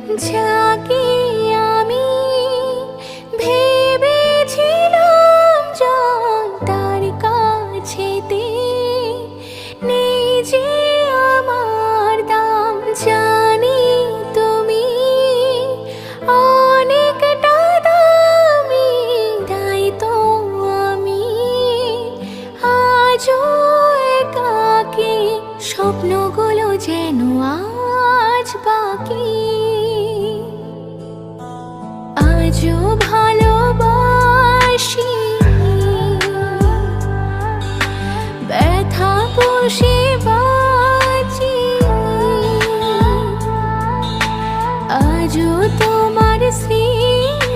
যাকে আমি ভেবেছিলাম জান, তার কাছেতে নেই যে আমার দাম। জানি তুমি অনেকটা দামি, তাই তো আমি আজও একাকী। স্বপ্নগুলো যেন আজ বাকি, আজও ভালোবাসি, ব্যথা পুষে বাঁচি। আজও তোমার স্মৃতি